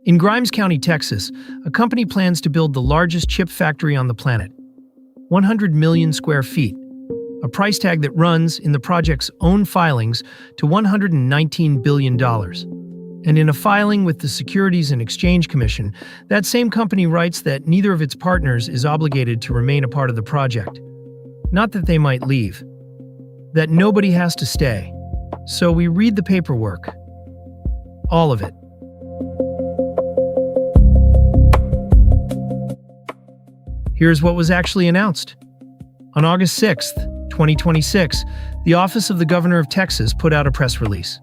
In Grimes County, Texas, a company plans to build the largest chip factory on the planet. 100 million square feet, a price tag that runs, in the project's own filings, to $119 billion. And in a filing with the Securities and Exchange Commission, that same company writes that neither of its partners is obligated to remain a part of the project. Not that they might leave. That nobody has to stay. So we read the paperwork. All of it. Here's what was actually announced. On August 6th, 2026, the Office of the Governor of Texas put out a press release.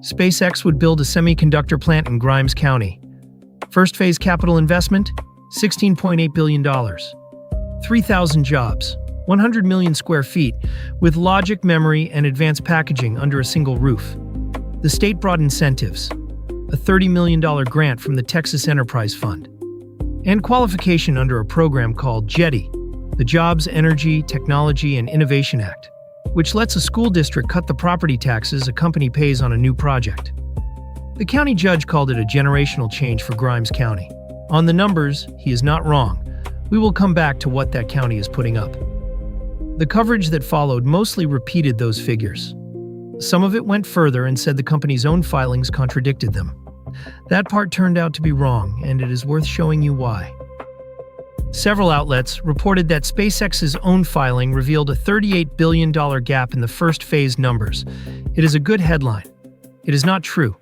SpaceX would build a semiconductor plant in Grimes County. First phase capital investment, $16.8 billion. 3,000 jobs, 100 million square feet, with logic, memory, and advanced packaging under a single roof. The state brought incentives, a $30 million grant from the Texas Enterprise Fund, and qualification under a program called JETI, the Jobs, Energy, Technology, and Innovation Act, which lets a school district cut the property taxes a company pays on a new project. The county judge called it a generational change for Grimes County. On the numbers, he is not wrong. We will come back to what that county is putting up. The coverage that followed mostly repeated those figures. Some of it went further and said the company's own filings contradicted them. That part turned out to be wrong, and it is worth showing you why. Several outlets reported that SpaceX's own filing revealed a $38 billion gap in the first phase numbers. It is a good headline. It is not true.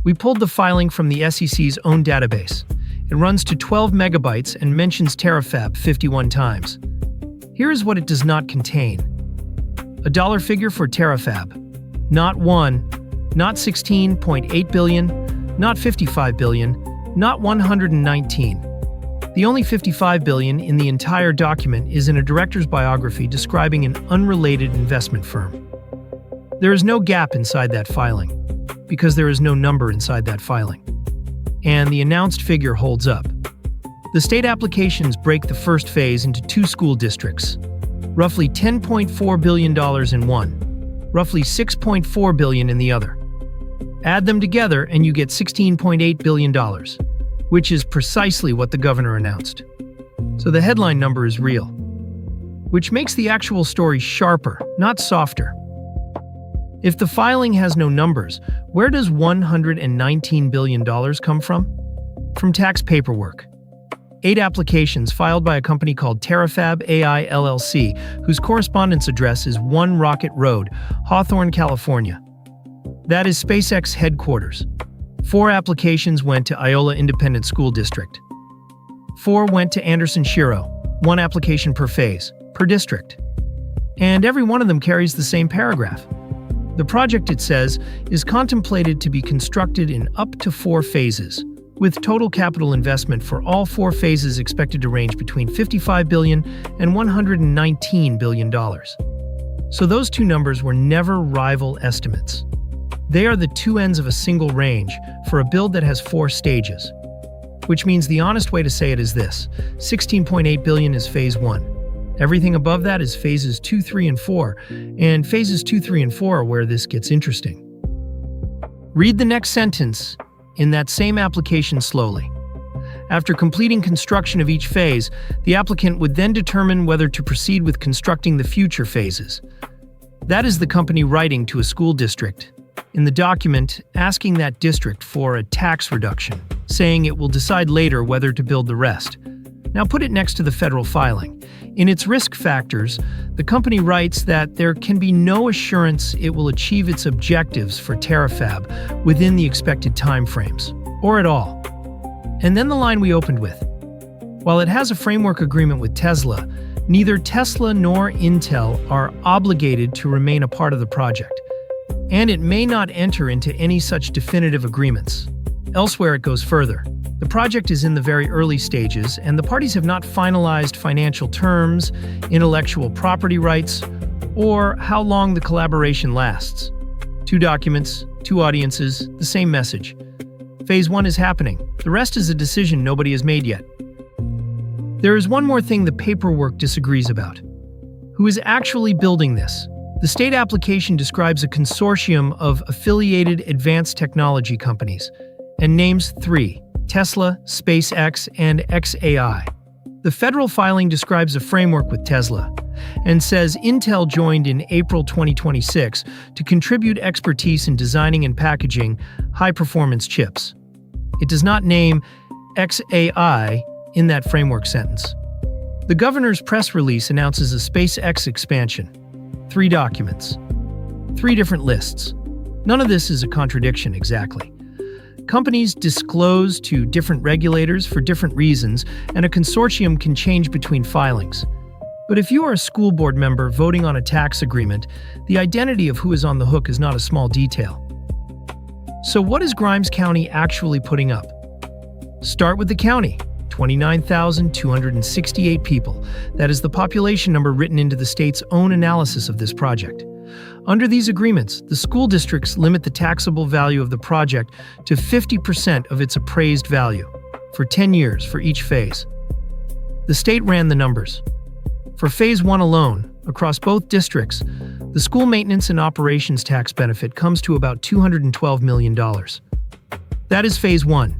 We pulled the filing from the SEC's own database. It runs to 12 megabytes and mentions Terafab 51 times. Here is what it does not contain. A dollar figure for Terafab. Not 1, not 16.8 billion, not 55 billion, not 119. The only 55 billion in the entire document is in a director's biography describing an unrelated investment firm. There is no gap inside that filing, because there is no number inside that filing. And the announced figure holds up. The state applications break the first phase into two school districts, roughly $10.4 billion in one, roughly $6.4 billion in the other. Add them together and you get $16.8 billion, which is precisely what the governor announced. So the headline number is real, which makes the actual story sharper, not softer. If the filing has no numbers, where does $119 billion come from? From tax paperwork. 8 applications filed by a company called Terafab AI LLC, whose correspondence address is 1 Rocket Road, Hawthorne, California. That is SpaceX headquarters. 4 applications went to Iola Independent School District. 4 went to Anderson-Shiro, 1 application per phase, per district. And every one of them carries the same paragraph. The project, it says, is contemplated to be constructed in up to 4 phases, with total capital investment for all 4 phases expected to range between $55 billion and $119 billion. So those two numbers were never rival estimates. They are the two ends of a single range for a build that has 4 stages. Which means the honest way to say it is this: $16.8 billion is phase 1. Everything above that is phases 2, 3, and 4, and phases 2, 3, and 4 are where this gets interesting. Read the next sentence in that same application slowly. After completing construction of each phase, the applicant would then determine whether to proceed with constructing the future phases. That is the company writing to a school district, in the document asking that district for a tax reduction, saying it will decide later whether to build the rest. Now put it next to the federal filing. In its risk factors, the company writes that there can be no assurance it will achieve its objectives for Terafab within the expected timeframes, or at all. And then the line we opened with. While it has a framework agreement with Tesla, neither Tesla nor Intel are obligated to remain a part of the project, and it may not enter into any such definitive agreements. Elsewhere it goes further. The project is in the very early stages, and the parties have not finalized financial terms, intellectual property rights, or how long the collaboration lasts. 2 documents, 2 audiences, the same message. Phase 1 is happening. The rest is a decision nobody has made yet. There is one more thing the paperwork disagrees about. Who is actually building this? The state application describes a consortium of affiliated advanced technology companies, and names 3: Tesla, SpaceX, and XAI. The federal filing describes a framework with Tesla and says Intel joined in April 2026 to contribute expertise in designing and packaging high-performance chips. It does not name XAI in that framework sentence. The governor's press release announces a SpaceX expansion. 3 documents. 3 different lists. None of this is a contradiction exactly. Companies disclose to different regulators for different reasons, and a consortium can change between filings. But if you are a school board member voting on a tax agreement, the identity of who is on the hook is not a small detail. So what is Grimes County actually putting up? Start with the county. 29,268 people. That is the population number written into the state's own analysis of this project. Under these agreements, the school districts limit the taxable value of the project to 50% of its appraised value, for 10 years for each phase. The state ran the numbers. For Phase 1 alone, across both districts, the school maintenance and operations tax benefit comes to about $212 million. That is Phase 1.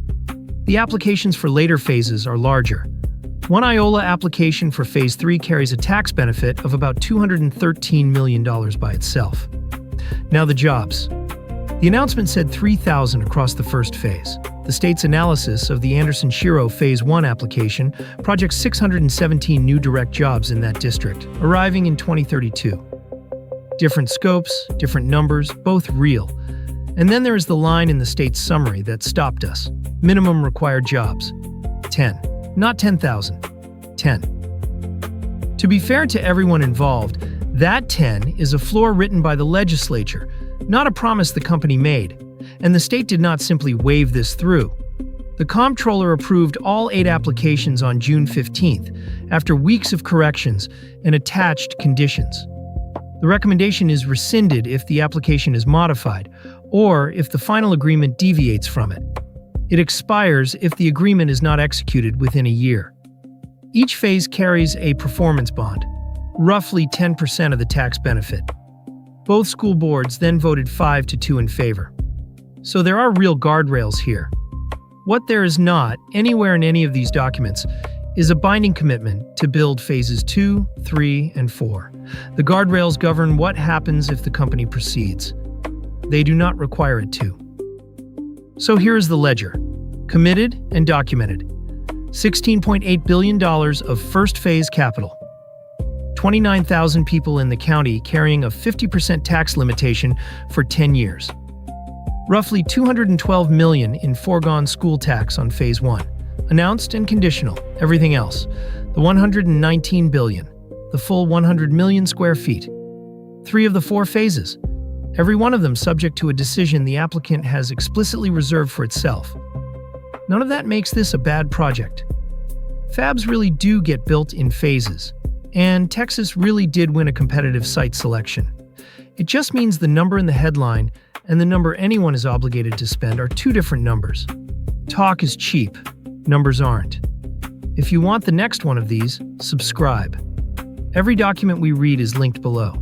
The applications for later phases are larger. One IOLA application for Phase 3 carries a tax benefit of about $213 million by itself. Now the jobs. The announcement said 3,000 across the first phase. The state's analysis of the Anderson-Shiro Phase 1 application projects 617 new direct jobs in that district, arriving in 2032. Different scopes, different numbers, both real. And then there is the line in the state's summary that stopped us. Minimum required jobs. 10. Not 10,000. 10. To be fair to everyone involved, that 10 is a floor written by the legislature, not a promise the company made. And the state did not simply wave this through. The Comptroller approved all 8 applications on June 15th, after weeks of corrections and attached conditions. The recommendation is rescinded if the application is modified, or if the final agreement deviates from it. It expires if the agreement is not executed within a year. Each phase carries a performance bond, roughly 10% of the tax benefit. Both school boards then voted 5-2 in favor. So there are real guardrails here. What there is not, anywhere in any of these documents, is a binding commitment to build phases 2, 3, and 4. The guardrails govern what happens if the company proceeds. They do not require it to. So here is the ledger. Committed and documented. $16.8 billion of first phase capital. 29,000 people in the county carrying a 50% tax limitation for 10 years. Roughly $212 million in foregone school tax on Phase 1. Announced and conditional. Everything else. The $119 billion. The full 100 million square feet. 3 of the 4 phases. Every one of them subject to a decision the applicant has explicitly reserved for itself. None of that makes this a bad project. Fabs really do get built in phases, and Texas really did win a competitive site selection. It just means the number in the headline and the number anyone is obligated to spend are 2 different numbers. Talk is cheap, numbers aren't. If you want the next one of these, subscribe. Every document we read is linked below.